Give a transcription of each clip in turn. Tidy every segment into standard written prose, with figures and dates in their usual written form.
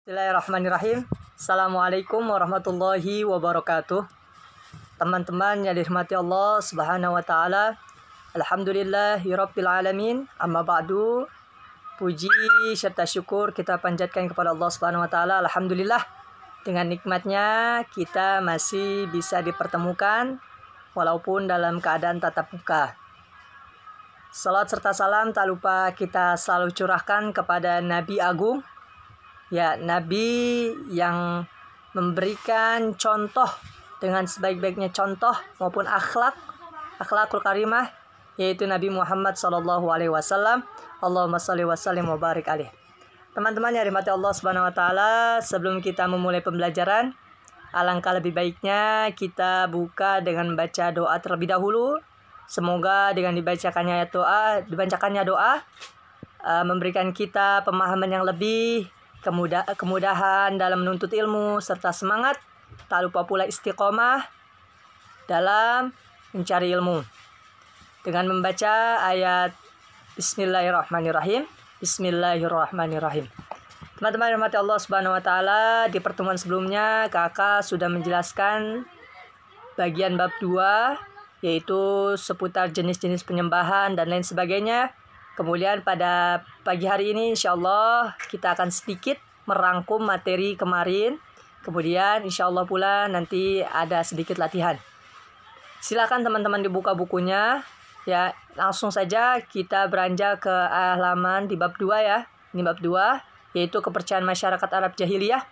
Bismillahirrahmanirrahim. Assalamualaikum warahmatullahi wabarakatuh. Teman-teman yang dirahmati Allah Subhanahu wa taala. Alhamdulillahirabbil alamin. Amma ba'du. Puji serta syukur kita panjatkan kepada Allah Subhanahu wa taala. Alhamdulillah, dengan nikmatnya kita masih bisa dipertemukan walaupun dalam keadaan tatap muka. Salat serta salam tak lupa kita selalu curahkan kepada Nabi Agung, ya, Nabi yang memberikan contoh dengan sebaik-baiknya contoh maupun akhlakul karimah, yaitu Nabi Muhammad SAW. Allahumma shalli wa sallim wa barik alaih. Teman-teman yang dirahmati Allah Subhanahu wa taala, sebelum kita memulai pembelajaran, alangkah lebih baiknya kita buka dengan membaca doa terlebih dahulu. Semoga dengan dibacakannya doa memberikan kita pemahaman yang lebih, kemudahan dalam menuntut ilmu, serta semangat, tak lupa pula istiqomah dalam mencari ilmu. Dengan membaca ayat Bismillahirrahmanirrahim. Bismillahirrahmanirrahim. Teman-teman yang dirahmati Allah Subhanahu wa taala, di pertemuan sebelumnya kakak sudah menjelaskan bagian bab 2, yaitu seputar jenis-jenis penyembahan dan lain sebagainya. Kemudian pada pagi hari ini insyaallah kita akan sedikit merangkum materi kemarin. Kemudian insyaallah pula nanti ada sedikit latihan. Silakan teman-teman dibuka bukunya. Ya, langsung saja kita beranjak ke halaman di bab 2 ya. Ini bab 2, yaitu kepercayaan masyarakat Arab Jahiliyah.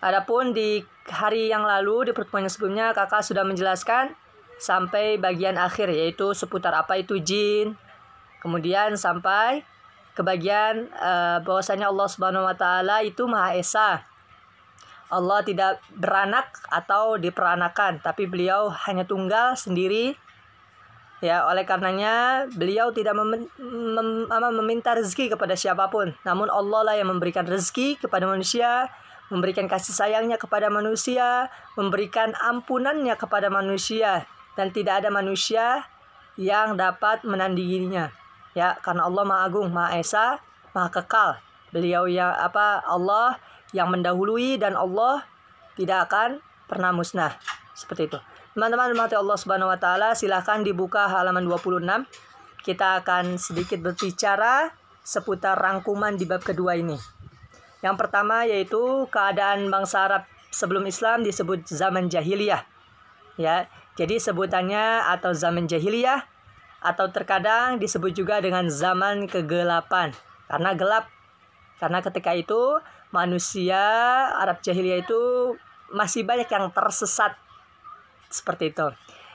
Adapun di hari yang lalu, di pertemuan sebelumnya, kakak sudah menjelaskan sampai bagian akhir, yaitu seputar apa itu jin. Kemudian sampai ke bagian bahwasanya Allah Subhanahu wa taala itu Maha Esa. Allah tidak beranak atau diperanakan, tapi beliau hanya tunggal sendiri. Ya, oleh karenanya beliau tidak meminta rezeki kepada siapapun, namun Allah lah yang memberikan rezeki kepada manusia, memberikan kasih sayangnya kepada manusia, memberikan ampunannya kepada manusia, dan tidak ada manusia yang dapat menandinginya. Ya, karena Allah Maha Agung, Maha Esa, Maha Kekal. Beliau yang Allah yang mendahului, dan Allah tidak akan pernah musnah. Seperti itu. Teman-teman rahmati Allah Subhanahu wa taala, silahkan dibuka halaman 26. Kita akan sedikit berbicara seputar rangkuman di bab kedua ini. Yang pertama yaitu keadaan bangsa Arab sebelum Islam disebut zaman jahiliyah. Ya, jadi sebutannya atau zaman jahiliyah, atau terkadang disebut juga dengan zaman kegelapan. Karena gelap. Karena ketika itu manusia Arab jahiliyah itu masih banyak yang tersesat. Seperti itu.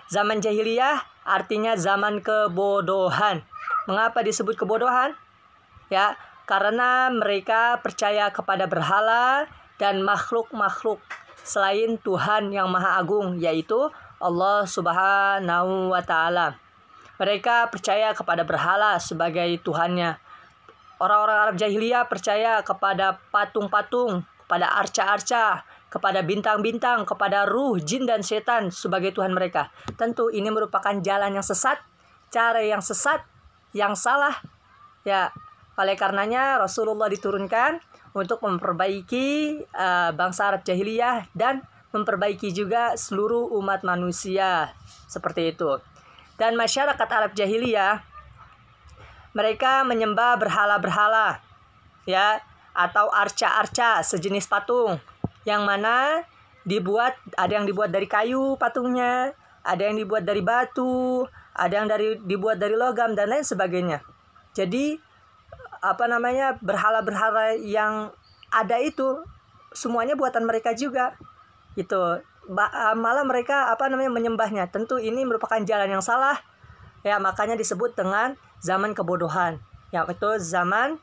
Zaman jahiliyah artinya zaman kebodohan. Mengapa disebut kebodohan? Ya, karena mereka percaya kepada berhala dan makhluk-makhluk selain Tuhan yang Maha Agung, yaitu Allah Subhanahu wa taala. Mereka percaya kepada berhala sebagai Tuhannya. Orang-orang Arab jahiliyah percaya kepada patung-patung, kepada arca-arca, kepada bintang-bintang, kepada ruh, jin dan setan sebagai Tuhan mereka. Tentu ini merupakan jalan yang sesat, cara yang sesat, yang salah. Ya, oleh karenanya Rasulullah diturunkan untuk memperbaiki bangsa Arab jahiliyah dan memperbaiki juga seluruh umat manusia. Seperti itu. Dan masyarakat Arab jahiliyah, mereka menyembah berhala-berhala, ya, atau arca-arca sejenis patung, yang mana ada yang dibuat dari kayu patungnya, ada yang dibuat dari batu, ada yang dibuat dari logam dan lain sebagainya. Jadi berhala-berhala yang ada itu semuanya buatan mereka juga. Itu malah mereka menyembahnya. Tentu ini merupakan jalan yang salah. Ya, makanya disebut dengan zaman kebodohan. Yaitu zaman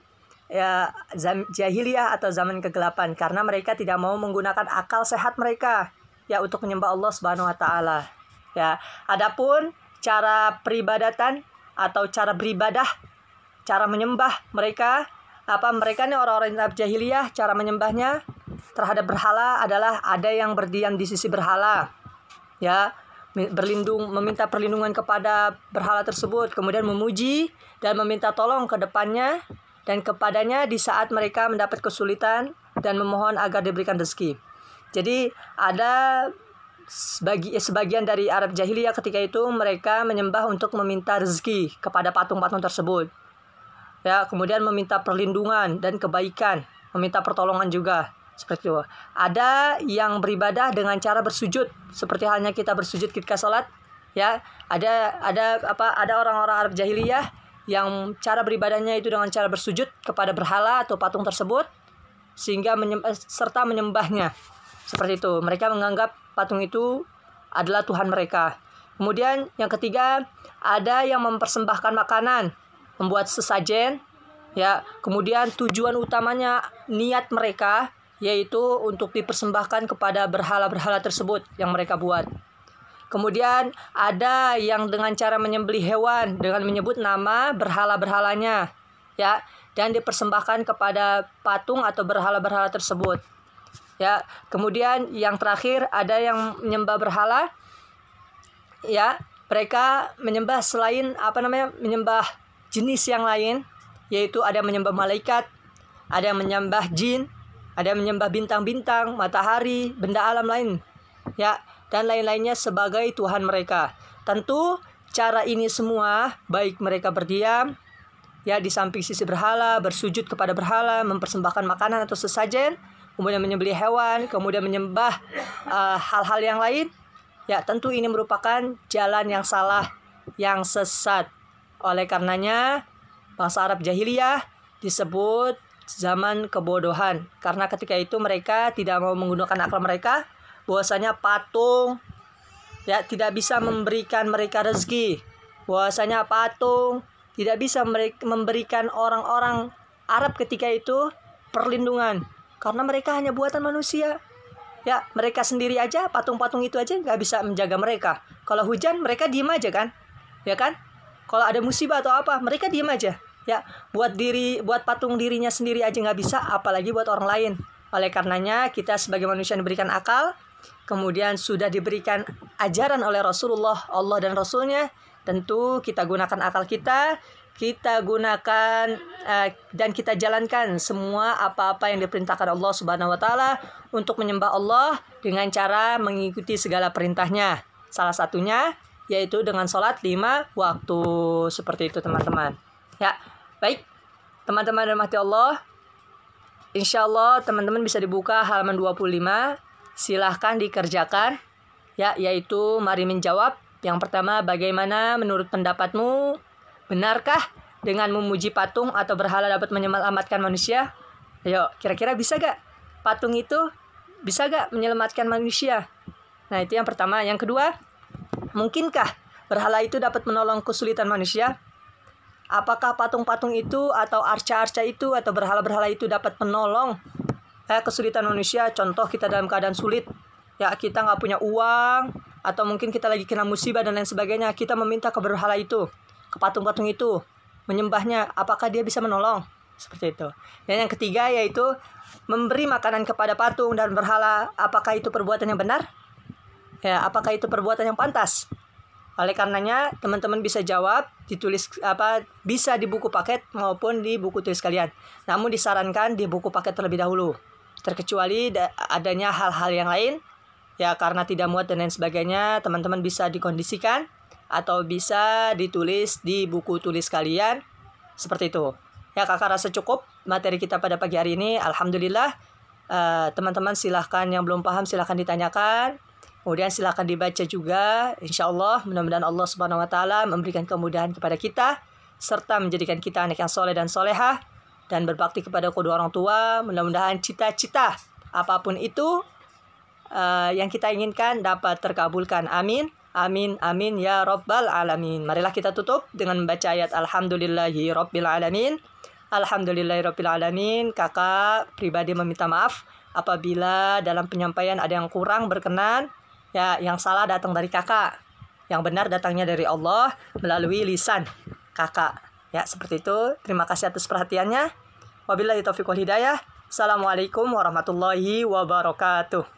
jahiliyah atau zaman kegelapan, karena mereka tidak mau menggunakan akal sehat mereka ya untuk menyembah Allah Subhanahu wa taala. Ya, adapun cara peribadatan atau cara beribadah, cara menyembah mereka ini orang-orang Arab jahiliyah, cara menyembahnya terhadap berhala adalah ada yang berdiam di sisi berhala. Ya, meminta perlindungan kepada berhala tersebut, kemudian memuji dan meminta tolong ke depannya dan kepadanya di saat mereka mendapat kesulitan dan memohon agar diberikan rezeki. Jadi ada sebagian dari Arab jahiliyah ketika itu mereka menyembah untuk meminta rezeki kepada patung-patung tersebut. Ya, kemudian meminta perlindungan dan kebaikan, meminta pertolongan juga. Seperti itu. Ada yang beribadah dengan cara bersujud, seperti halnya kita bersujud ketika sholat. Ya, ada orang-orang Arab jahiliyah yang cara beribadahnya itu dengan cara bersujud kepada berhala atau patung tersebut, sehingga serta menyembahnya. Seperti itu. Mereka menganggap patung itu adalah Tuhan mereka. Kemudian yang ketiga, ada yang mempersembahkan makanan, membuat sesajen. Ya, kemudian tujuan utamanya niat mereka yaitu untuk dipersembahkan kepada berhala-berhala tersebut yang mereka buat. Kemudian ada yang dengan cara menyembelih hewan dengan menyebut nama berhala-berhalanya, ya, dan dipersembahkan kepada patung atau berhala-berhala tersebut. Ya, kemudian yang terakhir ada yang menyembah berhala, ya, mereka menyembah selain menyembah jenis yang lain, yaitu ada yang menyembah malaikat, ada yang menyembah jin, ada yang menyembah bintang-bintang, matahari, benda alam lain, ya, dan lain-lainnya sebagai Tuhan mereka. Tentu cara ini semua, baik mereka berdiam, ya, di samping sisi berhala, bersujud kepada berhala, mempersembahkan makanan atau sesajen, kemudian menyembelih hewan, kemudian menyembah hal-hal yang lain, ya, tentu ini merupakan jalan yang salah, yang sesat. Oleh karenanya, bangsa Arab jahiliyah disebut zaman kebodohan, karena ketika itu mereka tidak mau menggunakan akal mereka, bahwasanya patung, ya, tidak bisa memberikan mereka rezeki, bahwasanya patung tidak bisa memberikan orang-orang Arab ketika itu perlindungan, karena mereka hanya buatan manusia. Ya, mereka sendiri aja, patung-patung itu aja nggak bisa menjaga mereka. Kalau hujan mereka diem aja kan, ya kan? Kalau ada musibah atau apa mereka diem aja. Ya, buat patung dirinya sendiri aja nggak bisa, apalagi buat orang lain. Oleh karenanya kita sebagai manusia yang diberikan akal, kemudian sudah diberikan ajaran oleh Rasulullah, Allah dan Rasulnya, tentu kita gunakan akal kita gunakan dan kita jalankan semua apa-apa yang diperintahkan Allah Subhanahu wa taala untuk menyembah Allah dengan cara mengikuti segala perintahnya. Salah satunya yaitu dengan sholat 5 waktu. Seperti itu teman-teman. Ya, baik teman-teman dan rahmati Allah, insya Allah teman-teman bisa dibuka halaman 25. Silahkan dikerjakan, ya, yaitu mari menjawab. Yang pertama, bagaimana menurut pendapatmu? Benarkah dengan memuji patung atau berhala dapat menyelamatkan manusia? Ayo, kira-kira bisa gak patung itu bisa gak menyelamatkan manusia? Nah, itu yang pertama. Yang kedua, mungkinkah berhala itu dapat menolong kesulitan manusia? Apakah patung-patung itu atau arca-arca itu atau berhala-berhala itu dapat menolong kesulitan manusia? Contoh kita dalam keadaan sulit, ya, kita nggak punya uang, atau mungkin kita lagi kena musibah dan lain sebagainya, kita meminta ke berhala itu, ke patung-patung itu, menyembahnya, apakah dia bisa menolong? Seperti itu. Dan yang ketiga yaitu memberi makanan kepada patung dan berhala, apakah itu perbuatan yang benar? Ya, apakah itu perbuatan yang pantas? Oleh karenanya teman-teman bisa jawab, ditulis bisa di buku paket maupun di buku tulis kalian. Namun disarankan di buku paket terlebih dahulu, terkecuali adanya hal-hal yang lain, ya, karena tidak muat dan lain sebagainya, teman-teman bisa dikondisikan atau bisa ditulis di buku tulis kalian. Seperti itu. Ya, kakak rasa cukup materi kita pada pagi hari ini. Alhamdulillah. Teman-teman silahkan yang belum paham silahkan ditanyakan. Kemudian silakan dibaca juga. Insya Allah mudah-mudahan Allah Subhanahu wa taala memberikan kemudahan kepada kita serta menjadikan kita anak yang soleh dan solehah dan berbakti kepada kedua orang tua. Mudah-mudahan cita-cita apapun itu yang kita inginkan dapat terkabulkan. Amin. Amin amin ya rabbal alamin. Marilah kita tutup dengan membaca ayat alhamdulillahi rabbil alamin. Alhamdulillahi rabbil alamin. Kakak pribadi meminta maaf apabila dalam penyampaian ada yang kurang berkenan. Ya, yang salah datang dari kakak, yang benar datangnya dari Allah melalui lisan kakak. Ya, seperti itu. Terima kasih atas perhatiannya. Wabillahi taufiq wal hidayah. Assalamualaikum warahmatullahi wabarakatuh.